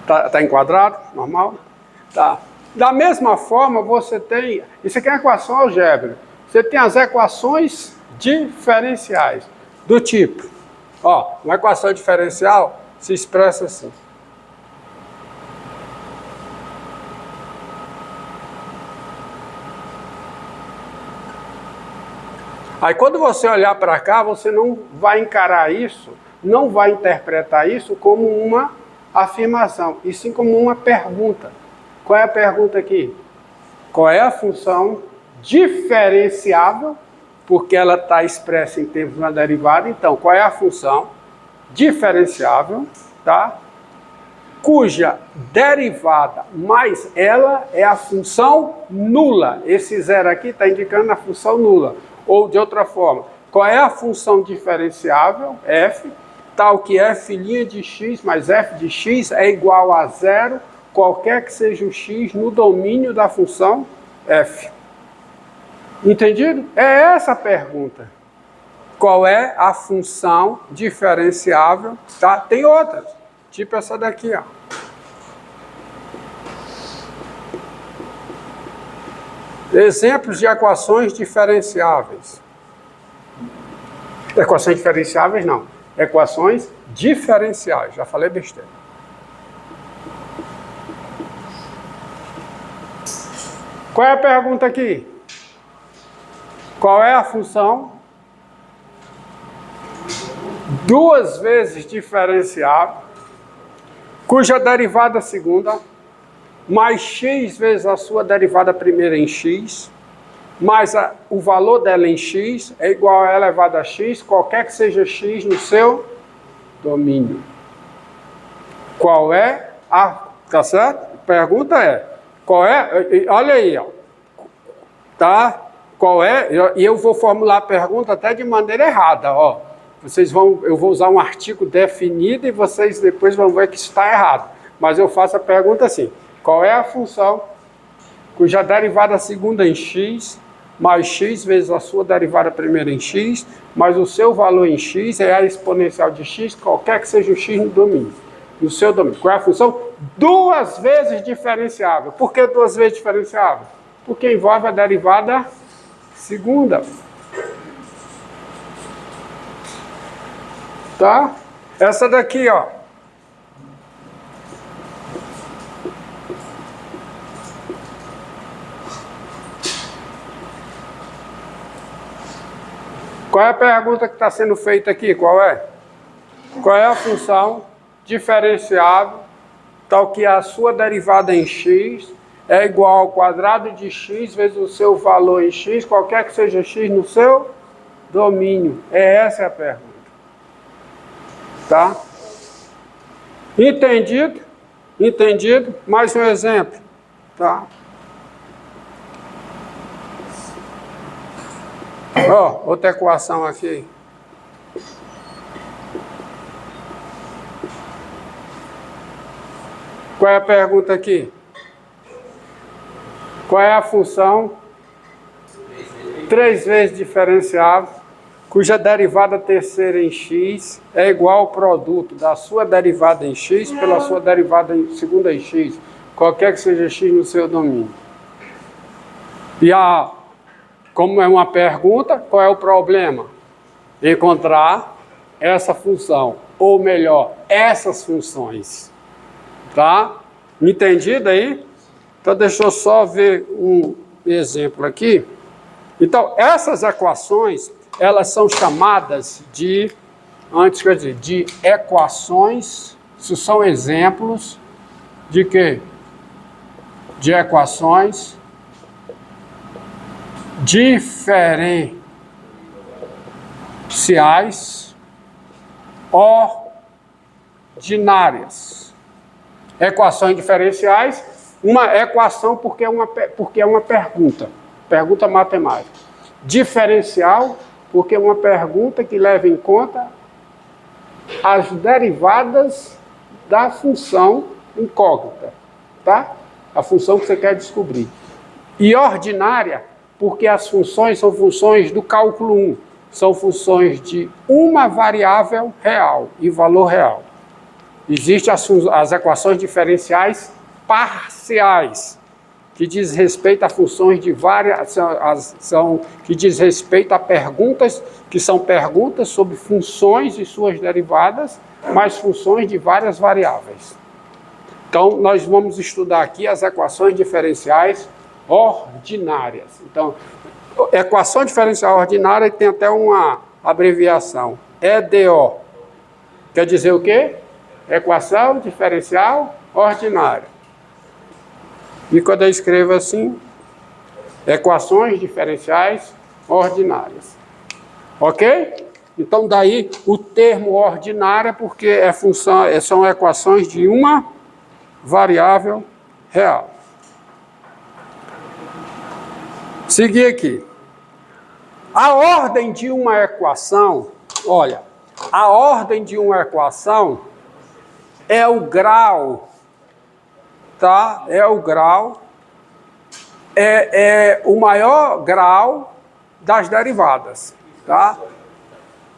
Tá enquadrado? Normal? Tá. Da mesma forma, você tem... Isso aqui é uma equação algébrica. Você tem as equações diferenciais. Do tipo... Ó, uma equação diferencial se expressa assim. Aí quando você olhar para cá, você não vai encarar isso, não vai interpretar isso como uma afirmação, e sim como uma pergunta. Qual é a pergunta aqui? Qual é a função diferenciável, porque ela está expressa em termos de uma derivada, então qual é a função diferenciável, tá? Cuja derivada mais ela é a função nula. Esse zero aqui está indicando a função nula. Ou de outra forma, qual é a função diferenciável, f, tal que f' de x mais f de x é igual a zero, qualquer que seja o x no domínio da função f. Entendido? É essa a pergunta. Qual é a função diferenciável? Tá? Tem outras, tipo essa daqui, ó. Exemplos de equações diferenciáveis. Equações diferenciáveis não. Equações diferenciais. Já falei besteira. Qual é a pergunta aqui? Qual é a função duas vezes diferenciável, cuja derivada segunda mais x vezes a sua derivada primeira em x, mais o valor dela em x é igual a elevado a x, qualquer que seja x no seu domínio. Qual é a... Tá certo? Pergunta é, qual é... Olha aí, ó. Tá? Qual é... E eu vou formular a pergunta até de maneira errada, ó. Eu vou usar um artigo definido e vocês depois vão ver que isso está errado. Mas eu faço a pergunta assim. Qual é a função cuja derivada segunda em x, mais x vezes a sua derivada primeira em x, mais o seu valor em x é a exponencial de x, qualquer que seja o x no domínio, no seu domínio. Qual é a função? Duas vezes diferenciável. Por que duas vezes diferenciável? Porque envolve a derivada segunda. Tá? Essa daqui, ó. Qual é a pergunta que está sendo feita aqui? Qual é? Qual é a função diferenciável tal que a sua derivada em x é igual ao quadrado de x vezes o seu valor em x, qualquer que seja x no seu domínio? Essa a pergunta. Tá? Entendido? Entendido? Mais um exemplo. Tá? Ó, outra equação aqui. Qual é a pergunta aqui? Qual é a função 3 vezes diferenciável, cuja derivada terceira em x é igual ao produto da sua derivada em x pela sua derivada segunda em x, qualquer que seja x no seu domínio? E como é uma pergunta, qual é o problema? Encontrar essa função, ou melhor, essas funções. Tá? Entendido aí? Então deixa eu só ver um exemplo aqui. Então, essas equações, elas são chamadas de, de equações, isso são exemplos de quê? De equações diferenciais ordinárias. Equações diferenciais, uma equação porque é uma pergunta matemática. Diferencial porque é uma pergunta que leva em conta as derivadas da função incógnita, tá? A função que você quer descobrir. E ordinária porque as funções são funções do cálculo 1, são funções de uma variável real e valor real. Existem as equações diferenciais parciais, que diz respeito a funções de várias, que diz respeito a perguntas, que são perguntas sobre funções e suas derivadas, mais funções de várias variáveis. Então, nós vamos estudar aqui as equações diferenciais ordinárias. Então, equação diferencial ordinária tem até uma abreviação, EDO. Quer dizer o quê? Equação diferencial ordinária. E quando eu escrevo assim, equações diferenciais ordinárias. Ok? Então, daí o termo ordinária, porque são equações de uma variável real. Seguir aqui. A ordem de uma equação, olha, a ordem de uma equação é o grau, tá? É o grau, é o maior grau das derivadas, tá?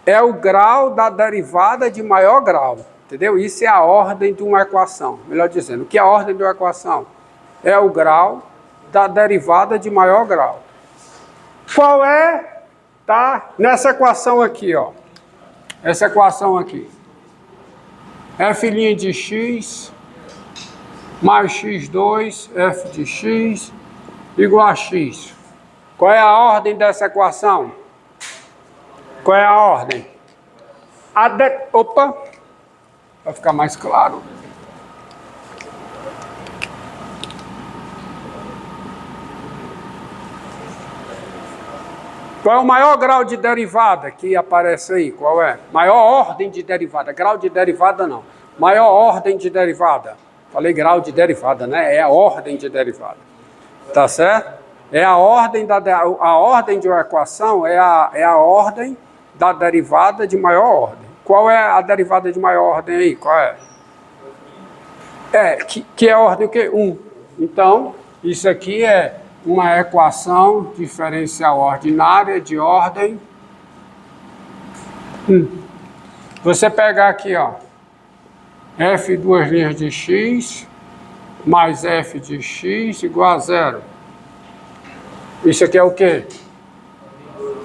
É o grau da derivada de maior grau, entendeu? Isso é a ordem de uma equação. Melhor dizendo, o que é a ordem de uma equação? É o grau da derivada de maior grau. Qual é, tá? Nessa equação aqui, ó. Essa equação aqui. F' de x mais x2, f de x igual a x. Qual é a ordem dessa equação? Qual é a ordem? Opa! Para ficar mais claro. Qual é o maior grau de derivada que aparece aí? Qual é? Maior ordem de derivada. Grau de derivada não. Maior ordem de derivada. Falei grau de derivada, né? É a ordem de derivada. Tá certo? É a ordem a ordem de uma equação é a ordem da derivada de maior ordem. Qual é a derivada de maior ordem aí? Qual é? Que é a ordem o quê? 1. Então, isso aqui é uma equação diferencial ordinária de ordem 1. Você pegar aqui, ó, f duas linhas de x mais f de x igual a 0. Isso aqui é o quê?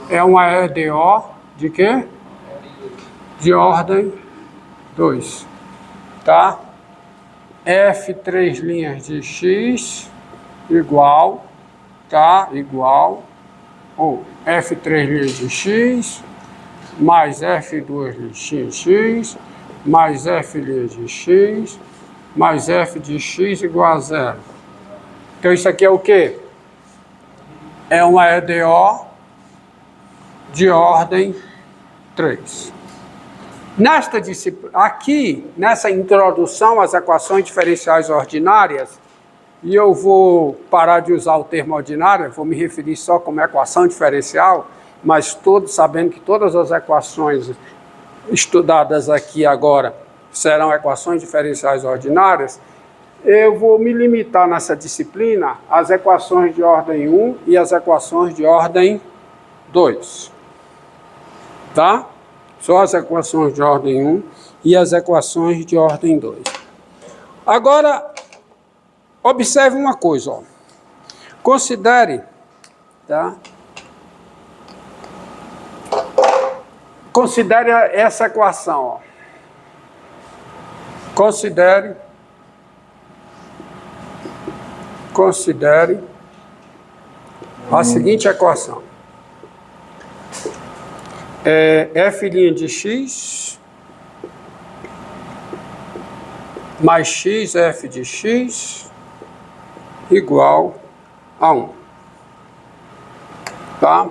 É uma EDO de quê? De ordem 2, tá? F 3 linhas de x igual, tá? Igual, ou F3 linhas de x, mais F2 linhas de x, mais F linhas de x, mais F de x igual a 0. Então isso aqui é o quê? É uma EDO de ordem 3. Nesta disciplina, aqui, nessa introdução às equações diferenciais ordinárias, e eu vou parar de usar o termo ordinária, vou me referir só como equação diferencial, mas todos sabendo que todas as equações estudadas aqui agora serão equações diferenciais ordinárias, eu vou me limitar nessa disciplina às equações de ordem 1 e às equações de ordem 2. Tá? Só as equações de ordem 1 e as equações de ordem 2. Agora, observe uma coisa, ó. Considere, tá? Considere essa equação, ó. Considere a seguinte equação. F' de x mais x f de x igual a 1. Tá?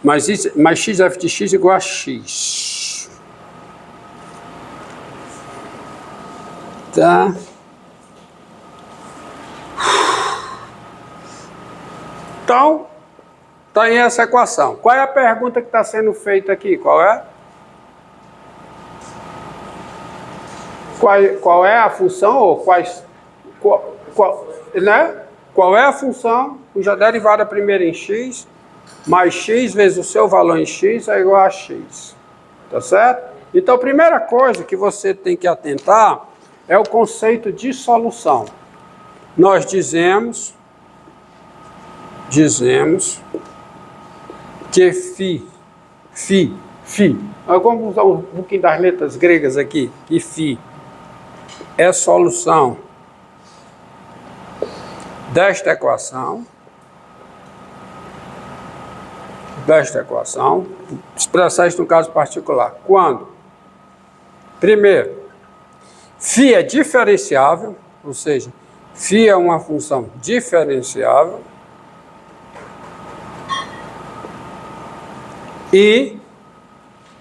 Mas x f de x igual a x. Tá? Então, está aí essa equação. Qual é a pergunta que está sendo feita aqui? Qual é? Qual é a função ou né? Qual é a função cuja derivada primeira em x mais x vezes o seu valor em x é igual a x. Tá certo? Então, a primeira coisa que você tem que atentar é o conceito de solução. Nós dizemos que φ, vamos usar um pouquinho das letras gregas aqui, que φ é solução desta equação, expressar isso no caso particular. Quando? Primeiro, φ é diferenciável, ou seja, φ é uma função diferenciável, e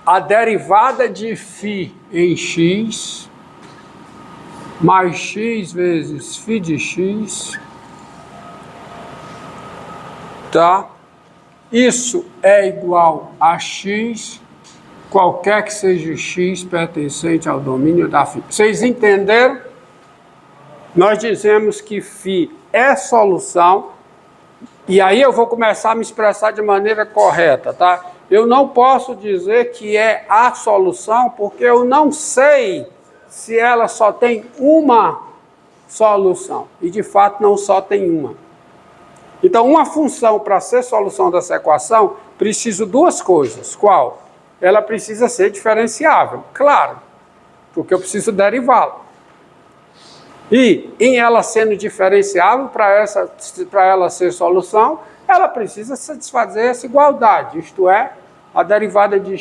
a derivada de φ em x mais x vezes φ de x, tá? Isso é igual a x, qualquer que seja x pertencente ao domínio da φ. Vocês entenderam? Nós dizemos que φ é solução, e aí eu vou começar a me expressar de maneira correta, tá? Eu não posso dizer que é a solução, porque eu não sei se ela só tem uma solução. E de fato não só tem uma. Então, uma função para ser solução dessa equação, preciso duas coisas. Qual? Ela precisa ser diferenciável, claro, porque eu preciso derivá-la. E em ela sendo diferenciável, para ela ser solução, ela precisa satisfazer essa igualdade, isto é, a derivada de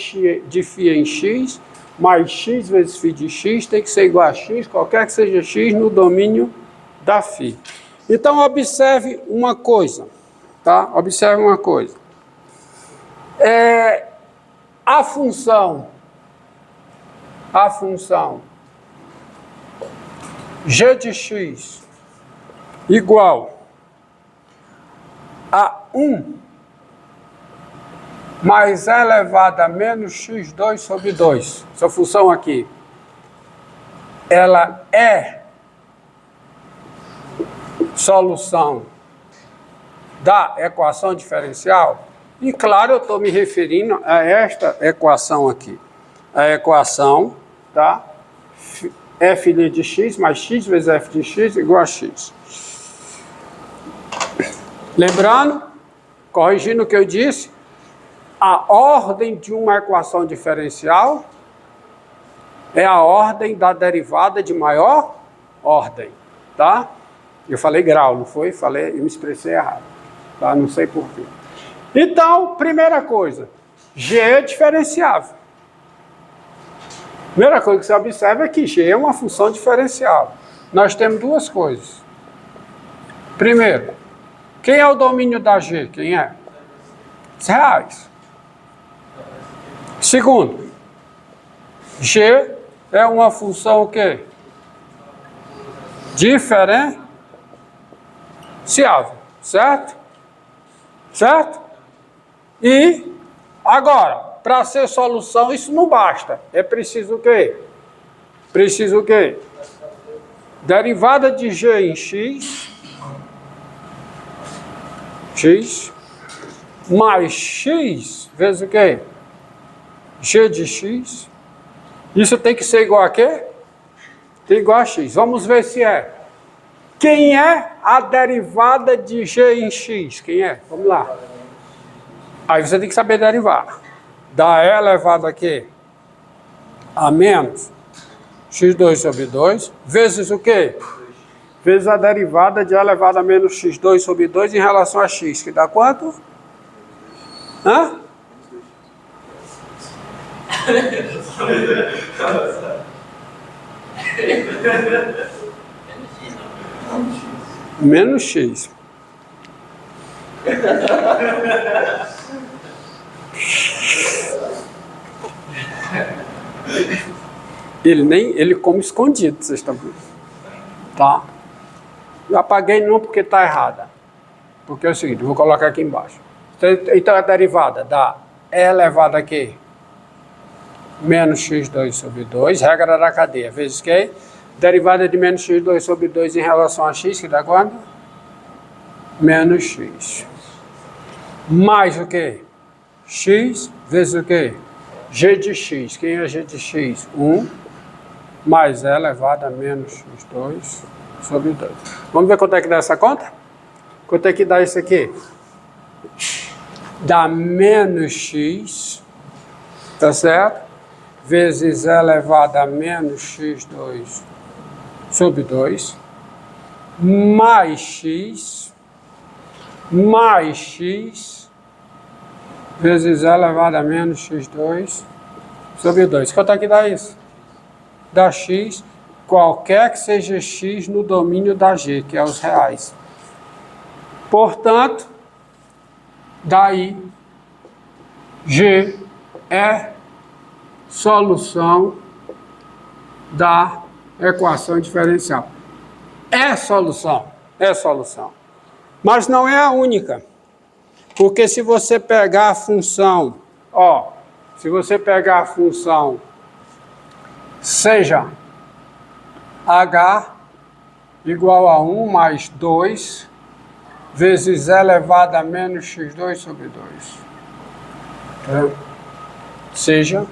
φ em x, mais x vezes φ de x, tem que ser igual a x, qualquer que seja x, no domínio da φ. Então, observe uma coisa, tá? Observe uma coisa. A função g de x igual a 1 mais e elevado a menos x2 sobre 2. Essa função aqui, ela é solução da equação diferencial? E claro, eu estou me referindo a esta equação aqui. A equação, tá? F de x mais x vezes f de x igual a x. Lembrando, corrigindo o que eu disse, a ordem de uma equação diferencial é a ordem da derivada de maior ordem, tá? Eu falei grau, não foi? Eu me expressei errado, tá? Não sei porquê. Então, primeira coisa, g é diferenciável. Primeira coisa que você observa é que g é uma função diferenciável. Nós temos duas coisas. Primeiro, quem é o domínio da g? Quem é? Os reais. Segundo, g é uma função o quê? Diferenciável, certo? Certo? E agora, para ser solução, isso não basta. É preciso o quê? Preciso o quê? Derivada de g em x mais x vezes o quê? G de x. Isso tem que ser igual a quê? Tem igual a x. Vamos ver se é. Quem é a derivada de g em x? Quem é? Vamos lá. Aí você tem que saber derivar. Da e elevado a quê? A menos x2 sobre 2, vezes o quê? Vezes a derivada de e elevado a menos x2 sobre 2 em relação a x, que dá quanto? Hã? Menos x. Ele come escondido, vocês estão vendo? Tá? Eu apaguei não porque está errada. Porque é o seguinte, vou colocar aqui embaixo. Então a derivada da e elevado a quê? Menos x2 sobre 2, regra da cadeia, vezes que? Derivada de menos x2 sobre 2 em relação a x, que dá quanto? Menos x. Mais o quê? X vezes o quê? G de x. Quem é G de x? 1 mais E elevado a menos x2 sobre 2. Vamos ver quanto é que dá essa conta? Quanto é que dá isso aqui? Dá menos x, tá certo? Vezes E elevado a menos x2 sobre 2, mais x, vezes E elevado a menos x2 sobre 2. Quanto é que dá isso? Dá x, qualquer que seja x no domínio da G, que é os reais. Portanto, daí G é solução da equação diferencial. É solução. Mas não é a única. Porque se você pegar a função, seja h igual a 1 mais 2 vezes E elevado a menos x2 sobre 2. Então, seja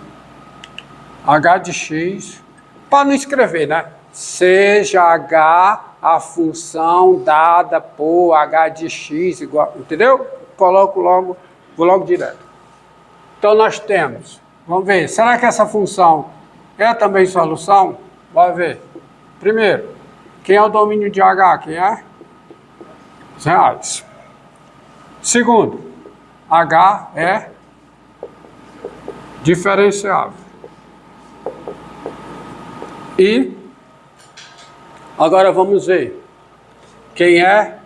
h de x, para não escrever, né? Seja h a função dada por h de x igual, entendeu? Coloco logo, vou logo direto. Então nós temos, vamos ver, será que essa função é também solução? Bora ver. Primeiro, quem é o domínio de h? Quem é? Os reais. Segundo, h é diferenciável. E agora vamos ver quem é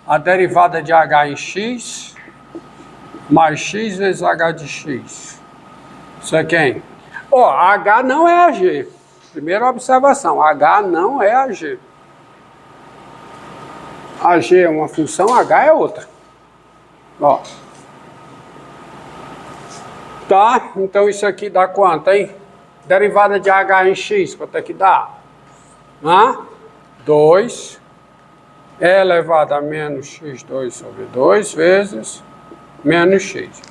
a derivada de h em x mais x vezes h de x. Isso é quem? H não é a g. Primeira observação, h não é a g. A g é uma função, h é outra. Tá, então isso aqui dá quanto, hein? Derivada de h em x, quanto é que dá? 2 E elevado a menos x2 sobre 2 vezes menos x.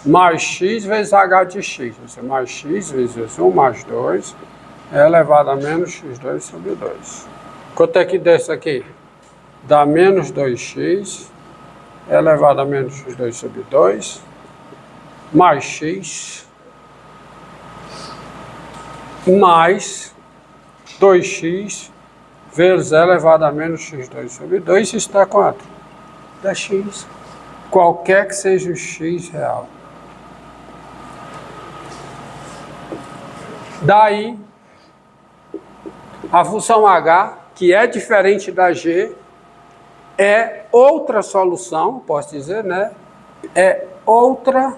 Mais x vezes h de x. Vai ser mais x vezes 1 mais 2 E elevado a menos x2 sobre 2. Quanto é que dá isso aqui? Dá menos 2x E elevado a menos x2 sobre 2 mais x mais 2x vezes E elevado a menos x2 sobre 2, isso dá quanto? Dá x. Qualquer que seja o x real. Daí, a função h, que é diferente da g, é outra solução, posso dizer, né? É outra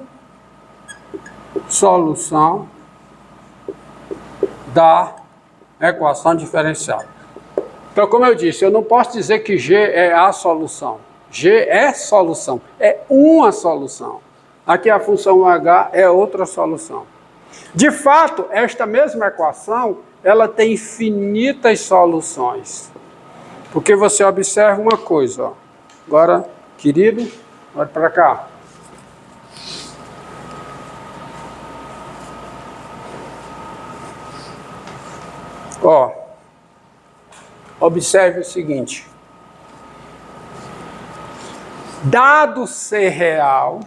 solução da equação diferencial. Então, como eu disse, eu não posso dizer que G é a solução. G é solução, é uma solução. Aqui a função H é outra solução. De fato, esta mesma equação, ela tem infinitas soluções. Porque você observa uma coisa, ó. Agora, querido, olha para cá. Observe o seguinte. Dado ser real,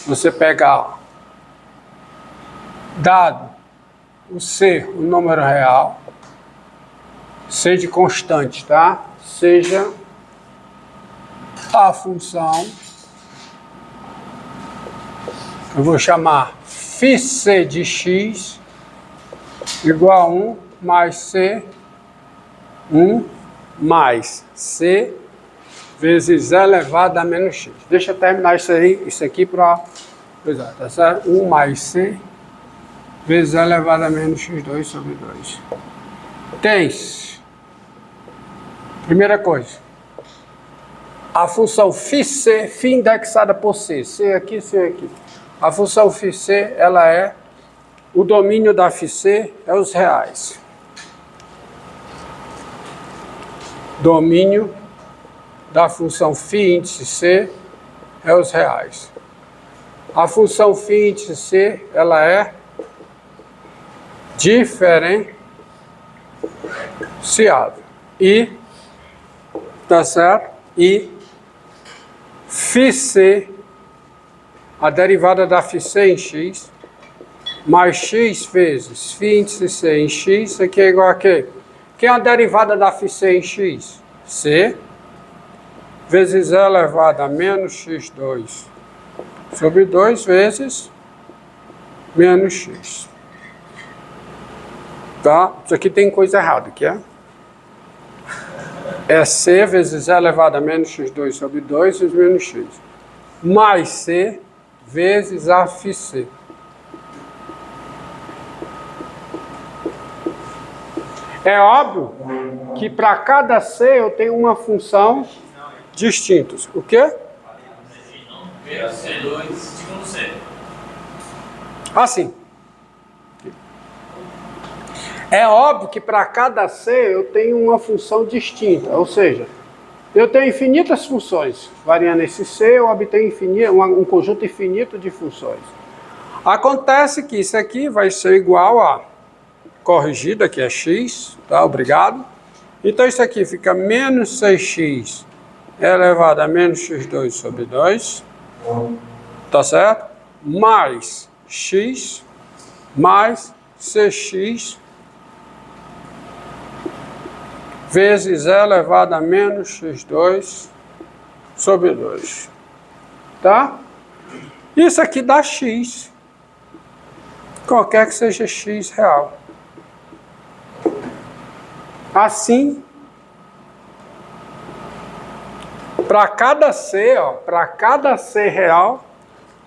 você pega, dado o ser o número real, C de constante, tá? Seja a função, eu vou chamar φc de x igual a 1 mais c, 1 mais c vezes E elevado a menos x. Deixa eu terminar isso aqui para... Tá certo? 1 mais c vezes E elevado a menos x2 sobre 2. Tens, primeira coisa, a função φc, φ indexada por c. C aqui, C aqui. A função φc, ela é, o domínio da φc é os reais. Domínio da função φ índice C é os reais. A função φ índice C, ela é diferenciável. E, tá certo? E φC, a derivada da φC em x, mais x vezes φ índice C em x, isso aqui é igual a quê? Que é a derivada da φC em x? C vezes E elevado a menos x2 sobre 2 vezes menos x. Tá? Isso aqui tem coisa errada, que é? É C vezes E elevado a menos x2 sobre 2 vezes menos x. Mais C vezes a φC. É óbvio que para cada C eu tenho uma função distinta. O quê? C2 segundo C. Assim. É óbvio que para cada C eu tenho uma função distinta, ou seja, eu tenho infinitas funções. Variando esse C, eu obtenho um conjunto infinito de funções. Acontece que isso aqui vai ser igual a corrigida, que é x, tá? Obrigado. Então isso aqui fica menos 6x elevado a menos x2 sobre 2, tá certo? Mais x mais cx vezes E elevado a menos x2 sobre 2. Tá? Isso aqui dá x. Qualquer que seja x real. Assim, para cada C, para cada C real,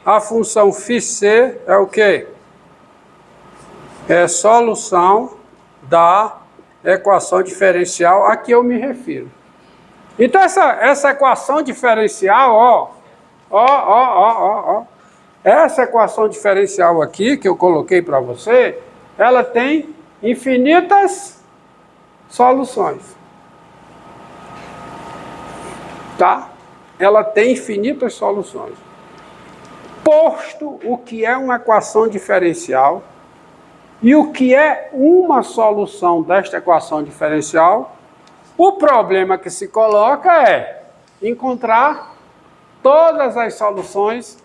a função φC é o quê? É solução da equação diferencial a que eu me refiro. Então, essa equação diferencial, essa equação diferencial aqui, que eu coloquei para você, ela tem infinitas soluções. Tá? Ela tem infinitas soluções. Posto o que é uma equação diferencial, e o que é uma solução desta equação diferencial, o problema que se coloca é encontrar todas as soluções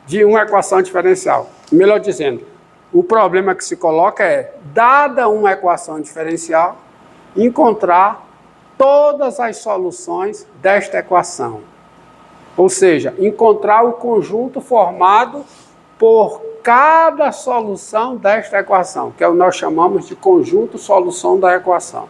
de uma equação diferencial. Melhor dizendo, o problema que se coloca é, dada uma equação diferencial, encontrar todas as soluções desta equação. Ou seja, encontrar o conjunto formado por cada solução desta equação, que é o que nós chamamos de conjunto solução da equação.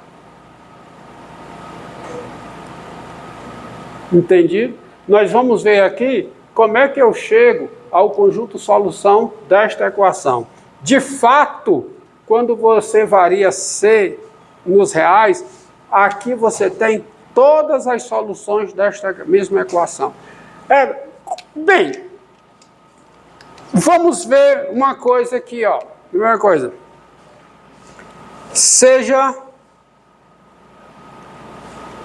Entendido? Nós vamos ver aqui como é que eu chego ao conjunto solução desta equação. De fato, quando você varia C nos reais, aqui você tem todas as soluções desta mesma equação. Bem, vamos ver uma coisa aqui, ó. Primeira coisa. Seja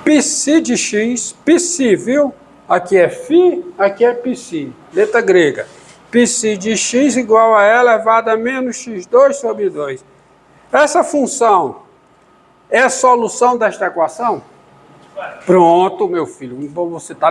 π de x, π, viu? Aqui é φ, aqui é π, letra grega. π de x igual a E elevado a menos x2 sobre 2. Essa função é a solução desta equação? Pronto, meu filho, você está